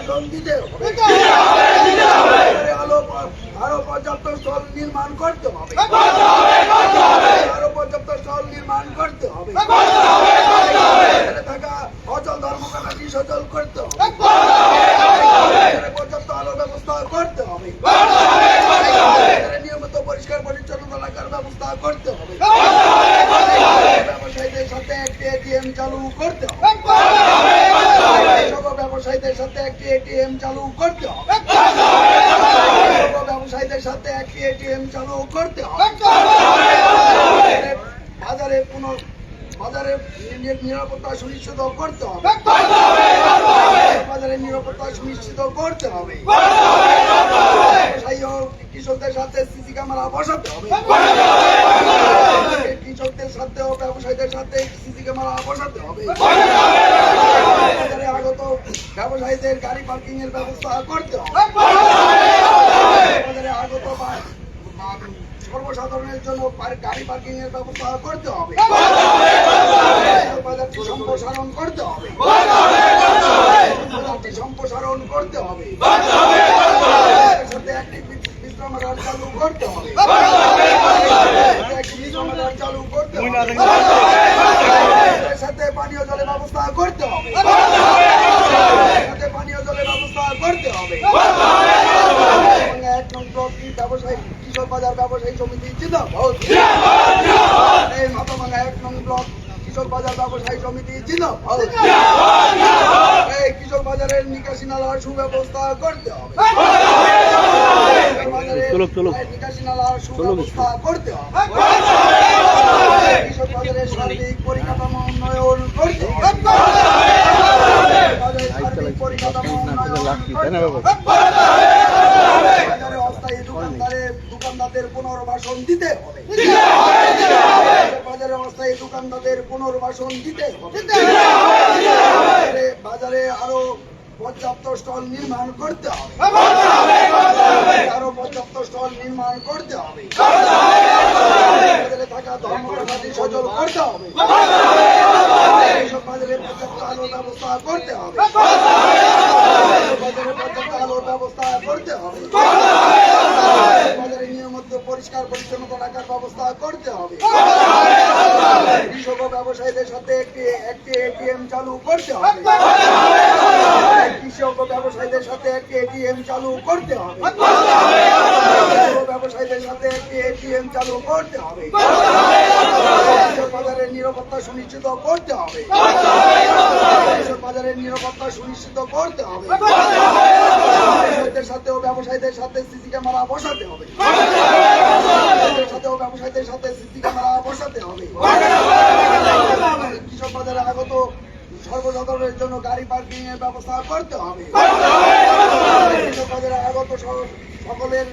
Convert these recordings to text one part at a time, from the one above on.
পুনর্বাসন দিতে হবে, আরো পর্যাপ্ত স্থল নির্মাণ করতে হবে, আরো পর্যাপ্ত স্থল নির্মাণ করতে হবে, থাকা অচল ধর্মকাঠামো সচল করতে হবে, পর্যাপ্ত আলো ব্যবস্থা করতে হবে, নিয়মিত পরিষ্কার পরিচ্ছন্নতা রাখার ব্যবস্থা করতে হবে, ব্যবসায়ীদের সাথে একটি এটিএম চালু করতে হবে, ব্যবসায়ীদের সাথে একটি এটিএম চালু করতে হবে, ব্যবসায়ীদের সাথে একটি এটিএম চালু করতে হবে, বাজারে নিরাপত্তা সুনিশ্চিত করতে হবে, বাজারে নিরাপত্তা সুনিশ্চিত করতে হবে, কৃষকদের সাথে সিসি ক্যামেরা বসাতে হবে, কৃষকদের সাথে ও ব্যবসায়ীদের সাথে সিসি ক্যামেরা বসাতে হবে, বাজারে আগত ব্যবসায়ীদের গাড়ি পার্কিং এর ব্যবস্থা করতে হবে, বাজারে আগত সর্বসাধারণের জন্য গাড়ি পার্কিং এর ব্যবস্থা করতে হবে, বাজারটি সম্প্রসারণ করতে হবে, বাজারটি সম্প্রসারণ করতে হবে, সাথে একটি বিশ্রামাগার চালু করতে হবে, একটি বিশ্রামাগার চালু করতে হবে, সাথে পানীয় জলের ব্যবস্থা করতে হবে, সাথে পানীয় জলের ব্যবস্থা করতে হবে, এক নম্বর ব্যবসায়ী কৃষক বাজার ব্যবসায়ী সমিতি জিন্দাবাদ, এই মাথাভাঙা 1 নং ব্লক কৃষক বাজার ব্যবসায়ী সমিতি জিন্দাবাদ, এই কৃষক বাজারের নিকাশি নালার সুব্যবস্থা করতে হবে, নিকাশি নালার সুব্যবস্থা করতে হবে, কৃষক বাজারের সার্বিক পরিকাঠামো উন্নয়ন করতে হবে, সার্বিক পরিকাঠামো বাজারে অস্থায়ী দোকানদারদের পুনর্বাসন দিতে হবে, বাজারে অস্থায়ী দোকানদারদের পুনর্বাসন দিতে হবে, বাজারে আরো পর্যাপ্ত স্টল নির্মাণ করতে হবে, আরো পর্যাপ্ত স্টল নির্মাণ করতে হবে, বাজারে থাকা ধর্মকাঠামো সচল করতে হবে, বাজারে পর্যাপ্ত আলোর ব্যবস্থা করতে হবে, বাজারে পর্যাপ্ত আলোর ব্যবস্থা করতে হবে, বাজারে নিয়মিত পরিষ্কার পরিচ্ছন্নতা রাখার ব্যবস্থা করতে হবে, কৃষক ও ব্যবসায়ীদের সাথে একটি এটিএম চালু করতে হবে, কৃষক ও ব্যবসায়ীদের সাথে একটি এটিএম চালু করতে হবে, ব্যবসায়ীদের সাথে একটি এটিএম চালু করতে হবে, বাজারের নিরাপত্তা সুনিশ্চিত করতে হবে, বাজারের নিরাপত্তা সুনিশ্চিত করতে হবে, সাথেও ব্যবসায়ীদের সাথে সিসি ক্যামেরা বসাতে হবে, সাথেও ব্যবসায়ীদের সাথে সিসি ক্যামেরা বসাতে হবে, কৃষক বাজারে আগত সর্বসাধারণের জন্য গাড়ি পার্কিং এর ব্যবস্থা করতে হবে, কৃষক বাজারে আগত সকলের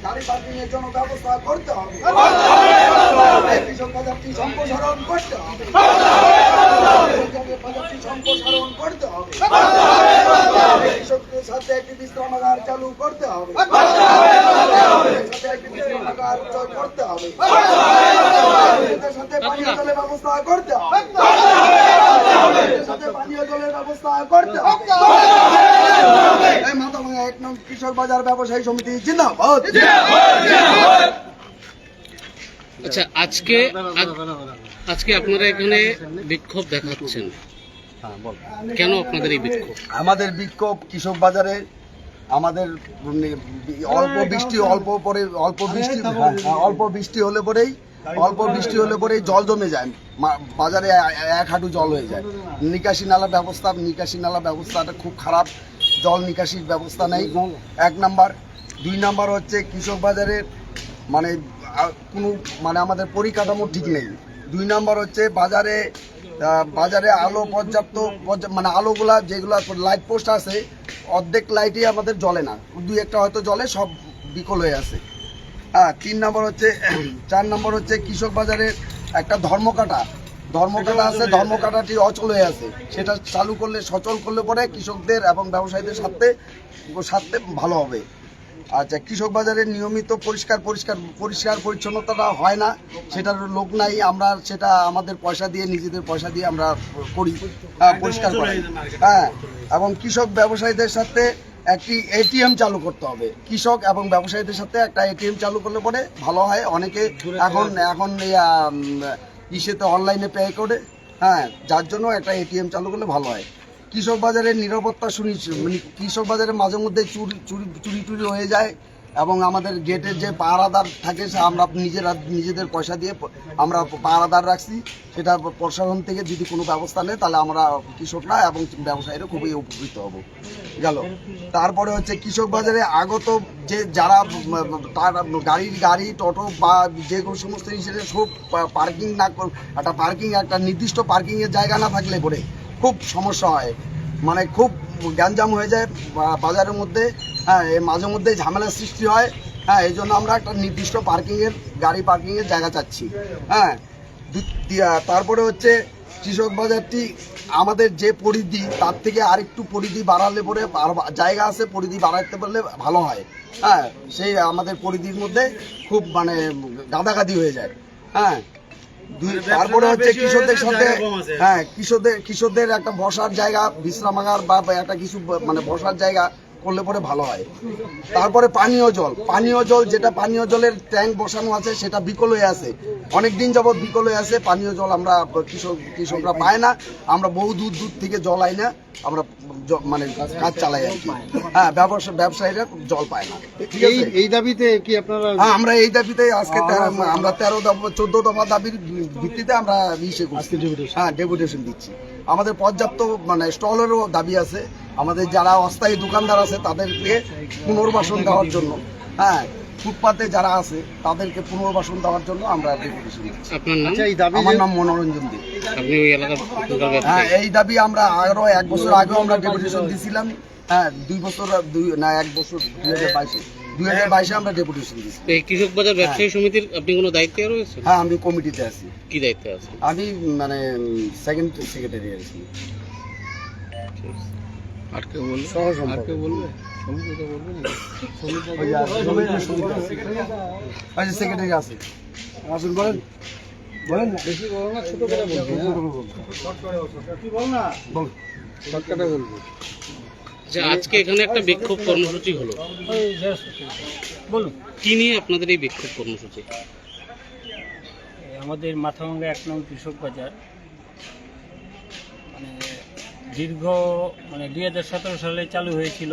গাড়ি পার্কিং এর জন্য ব্যবস্থা করতে হবে, কৃষক বাজারটি সম্প্রসারণ করতে হবে, বাজারটি সম্প্রসারণ করতে হবে, কৃষকদের সাথে একটি বিশ্রামাগার চালু করতে হবে, সাথে একটি বিশ্রামাগার করতে হবে, সাথে পানীয় জলের ব্যবস্থা করতে হবে, সাথে পানীয় জলের ব্যবস্থা করতে হবে, এই মাথাভাঙা 1 নং কৃষক বাজার ব্যবসায়ী সমিতি জিন্দাবাদ। আচ্ছা, আজকে আপনারা এখানে বিক্ষোভ দেখাচ্ছেন, কেন আপনাদের এই বিক্ষোভ? আমাদের বিক্ষোভ কৃষক বাজারে আমাদের অল্প বৃষ্টি হলে পরেই জল জমে যায়, বাজারে 1 হাঁটু জল হয়ে যায়, নিকাশি নালা ব্যবস্থাটা খুব খারাপ, জল নিকাশির ব্যবস্থা নেই 1 নাম্বার। 2 নাম্বার হচ্ছে কৃষক বাজারের আমাদের পরিকাঠামো ঠিক নেই। 2 নাম্বার হচ্ছে বাজারে আলো পর্যাপ্ত আলোগুলা যেগুলো লাইট পোস্ট আছে অর্ধেক লাইটই আমাদের জ্বলে না, 2-1টা হয়তো জ্বলে, সব বিকল হয়ে আছে। 4 নাম্বার হচ্ছে কৃষক বাজারের একটা ধর্মকাটা আছে, ধর্মকাটাটি অচল হয়ে আছে, সেটা সচল করলে পরে কৃষকদের এবং ব্যবসায়ীদের সাথে ভালো হবে। আচ্ছা, কৃষক বাজারে নিয়মিত পরিষ্কার পরিচ্ছন্নতাটা হয় না, সেটার লোক নাই। আমরা সেটা আমাদের পয়সা দিয়ে, নিজেদের পয়সা দিয়ে আমরা করি, পরিষ্কার করি। হ্যাঁ, এবং কৃষক ব্যবসায়ীদের সাথে একটি এটিএম চালু করতে হবে। কৃষক এবং ব্যবসায়ীদের সাথে একটা এটিএম চালু করলে পরে ভালো হয়। অনেকে এখন ইসেতে অনলাইনে পে করে, হ্যাঁ, যার জন্য একটা এটিএম চালু করলে ভালো হয়। কৃষক বাজারের নিরাপত্তা মানে কৃষক বাজারে মাঝে মধ্যে চুরি হয়ে যায়, এবং আমাদের গেটের যে পাহারাদার থাকে সে আমরা নিজেদের পয়সা দিয়ে আমরা পাহারাদার রাখছি। সেটা প্রশাসন থেকে যদি কোনো ব্যবস্থা নেয় তাহলে আমরা কৃষকরা এবং ব্যবসায়ীরা খুবই উপকৃত হব। গেল, তারপরে হচ্ছে কৃষক বাজারে আগত যে যারা তার গাড়ি টোটো বা যে কোনো সমস্ত জিনিসের সব পার্কিং না, একটা নির্দিষ্ট পার্কিংয়ের জায়গা না থাকলে পরে খুব সমস্যা হয়, মানে খুব গ্যাঞ্জাম হয়ে যায় বাজারের মধ্যে। হ্যাঁ, মাঝে মধ্যে ঝামেলার সৃষ্টি হয়। হ্যাঁ, এই জন্য আমরা একটা নির্দিষ্ট গাড়ি পার্কিংয়ের জায়গা চাচ্ছি। হ্যাঁ, তারপরে হচ্ছে কৃষক বাজারটি আমাদের যে পরিধি তার থেকে আরেকটু পরিধি বাড়ালে পরে জায়গা আছে, পরিধি বাড়াতে পারলে ভালো হয়। হ্যাঁ, সেই আমাদের পরিধির মধ্যে খুব মানে গাদাগাদি হয়ে যায়। হ্যাঁ, তারপরে হচ্ছে কৃষকদের সাথে, হ্যাঁ, কৃষকদের একটা বসার জায়গা, বিশ্রামাগার বা একটা কিছু মানে বসার জায়গা করলে পরে ভালো হয়। তারপরে পানীয় জল যেটা পানীয় জলের ট্যাঙ্ক বসানো আছে সেটা বিকল হয়ে আছে, অনেক দিন যাবৎ বিকল হয়ে আছে। পানীয় জল আমরা কৃষকরা পায় না, আমরা বহু দূর থেকে জল আই না, আমরা মানে কাজ চালাই আর কি। হ্যাঁ, ব্যবসায়ীরা জল পায় না। ঠিক আছে, এই দাবিতে কি আপনারা? হ্যাঁ, আমরা এই দাবিতে আজকে আমরা 14 দফা দাবির ভিত্তিতে আমরা ডেপুটেশন দিচ্ছি। আমাদের পর্যাপ্ত মানে স্টলেরও দাবি আছে, আমাদের যারা অস্থায়ী দোকানদার আছে তাদেরকে পুনর্বাসন দেওয়ার জন্য। হ্যাঁ, ফুটপাতে যারা আছে তাদেরকে পুনর্বাসন দেওয়ার জন্য আমরা ডেপুটেশন দিচ্ছি। আপনার নাম? আমার নাম মনোরঞ্জন দে। আপনি ওই এলাকার হ্যাঁ, এই দাবি আমরা আরো 1 বছর আগেও আমরা ডেপুটেশন দিয়েছিলাম। হ্যাঁ, 1 বছর 2022 আমরা ডেপুটেশন দিয়েছি। এই কৃষক বাজার ব্যবসায়ী সমিতির আপনি কোনো দায়িত্বে রয়েছেন? হ্যাঁ, আমি কমিটিতে আছি। কি দায়িত্বে আছেন? আমি মানে সেকেন্ড সেক্রেটারি আছি। আর কেউ বলবে? সেক্রেটারি আছে, আসুন বলেন না, বেশি বলো না, ছোট করে বলবো। যে আজকে এখানে একটা বিক্ষোভ কর্মসূচি হলো, বলুন। কি নিয়ে আপনাদের এই বিক্ষোভ কর্মসূচি? আমাদের মাথাভাঙ্গা 1 নং কৃষক বাজার মানে দীর্ঘ 2017 সালে চালু হয়েছিল।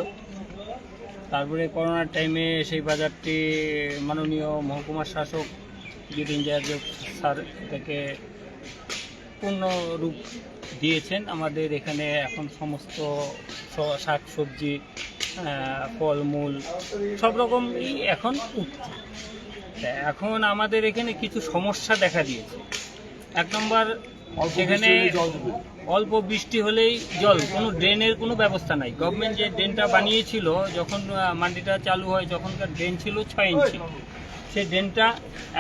তারপরে করোনার টাইমে সেই বাজারটি মাননীয় মহকুমা শাসক গিরিন যাদব স্যার এটাকে পূর্ণরূপ দিয়েছেন। আমাদের এখানে এখন সমস্ত শাক সবজি, ফলমূল সব রকমই এখন উঠছে। এখন আমাদের এখানে কিছু সমস্যা দেখা দিয়েছে। 1 নম্বর, সেখানে অল্প বৃষ্টি হলেই জল, কোনো ড্রেনের কোনো ব্যবস্থা নাই। গভর্নমেন্ট যে ড্রেনটা বানিয়েছিল যখন মান্ডিটা চালু হয়, যখনকার ড্রেন ছিল 6 ইঞ্চি, সেই ড্রেনটা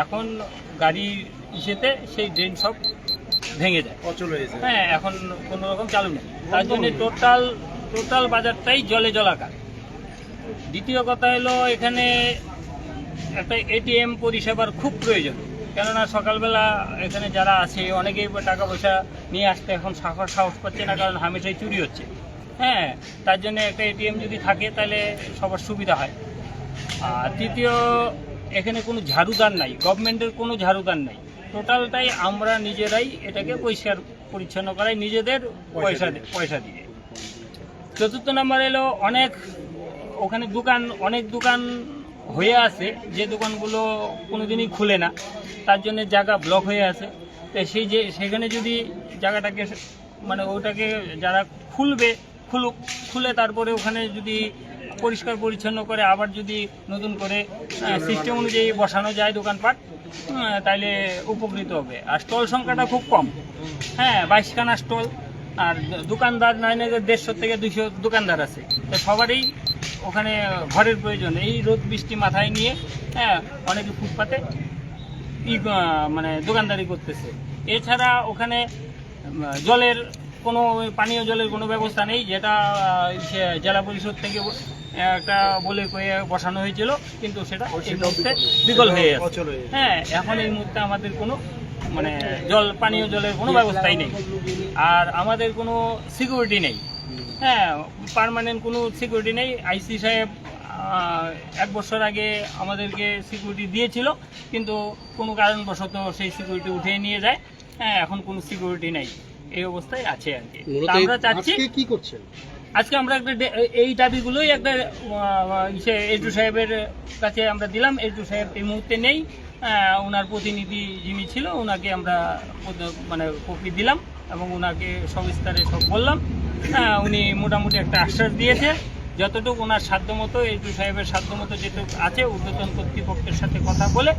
এখন গাড়ি ইসেতে সেই ড্রেন সব ভেঙে যায়, অচল হয়ে যায়। হ্যাঁ, এখন কোনো রকম চালু নেই, তার জন্য টোটাল বাজারটাই জলাকার। দ্বিতীয় কথা হলো, এখানে একটা এটিএম পরিষেবার খুব প্রয়োজন, কেননা সকালবেলা এখানে যারা আছে অনেকেই টাকা পয়সা নিয়ে আসতে এখন সাহস পাচ্ছে না, কারণ হামেশাই চুরি হচ্ছে। হ্যাঁ, তার জন্য একটা এটিএম যদি থাকে তাহলে সবার সুবিধা হয়। আর তৃতীয়, এখানে কোনো ঝাড়ুদার নাই, গভর্নমেন্টের কোনো ঝাড়ুদার নাই, টোটালটাই আমরা নিজেরাই এটাকে পরিষ্কার পরিচ্ছন্ন করাই নিজেদের পয়সা দিয়ে। চতুর্থ নম্বর এলো, অনেক দোকান হয়ে আছে, যে দোকানগুলো কোনোদিনই খুলে না, তার জন্য জায়গা ব্লক হয়ে আছে। তো সেখানে যদি জায়গাটাকে মানে ওটাকে যারা খুলে তারপরে ওখানে যদি পরিষ্কার পরিচ্ছন্ন করে আবার যদি নতুন করে সিস্টেম অনুযায়ী বসানো যায় দোকানপাট, তাইলে উপকৃত হবে। আর স্টল সংখ্যাটা খুব কম। হ্যাঁ, 22খানা স্টল, আর দোকানদার 150 থেকে 200 দোকানদার আছে। তো সবারই ওখানে ঘরের প্রয়োজন। এই রোদ বৃষ্টি মাথায় নিয়ে হ্যাঁ, অনেকে ফুটপাতে মানে দোকানদারি করতেছে। এছাড়া ওখানে জলের কোনো পানীয় জলের কোনো ব্যবস্থা নেই, যেটা জেলা পরিষদ থেকে একটা বলে কয়ে বসানো হয়েছিল, কিন্তু সেটা এই মুহূর্তে বিকল হয়ে গেছে। হ্যাঁ, এখন এই মুহূর্তে আমাদের কোনো মানে পানীয় জলের কোনো ব্যবস্থাই নেই, আর আমাদের কোনো সিকিউরিটি নেই। হ্যাঁ, পার্মানেন্ট কোনো সিকিউরিটি নেই। আইসি সাহেব 1 বছর আগে আমাদেরকে সিকিউরিটি দিয়েছিল, কিন্তু কোনো কারণবশত সেই সিকিউরিটি উঠিয়ে নিয়ে যায়। হ্যাঁ, এখন কোনো সিকিউরিটি নেই, এই অবস্থায় আছে আর কি। মূলত তা আমরা চাচ্ছি, কি করছেন? আজকে আমরা একটা এই দাবিগুলোই একটা এজু সাহেবের কাছে আমরা দিলাম। এজু সাহেব এই মুহূর্তে নেই, ওনার প্রতিনিধি যিনি ছিল ওনাকে আমরা মানে কপি দিলাম এবং ওনাকে সবিস্তারে সব বললাম। উনি মোটামুটি একটা আশ্বাস দিয়েছে, যতটুকু ওনার সাধ্যমতো, এজু সাহেবের সাধ্যমতো যেটুকু আছে ঊর্ধ্বতন কর্তৃপক্ষের সাথে কথা বলে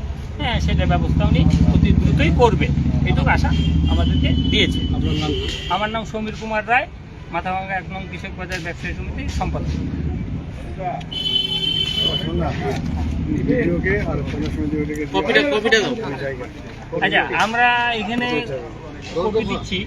সেটা ব্যবস্থা উনি অতি দ্রুতই করবে, এটুকু আশা আমাদেরকে দিয়েছে। আপনার নাম? আমার নাম সমীর কুমার রায়, মাথাভাঙ্গা 1 নং কৃষক বাজার ব্যবসায়ী সমিতির সম্পাদক। কপিটা দাও। আচ্ছা, আমরা এখানে কপি দিচ্ছি।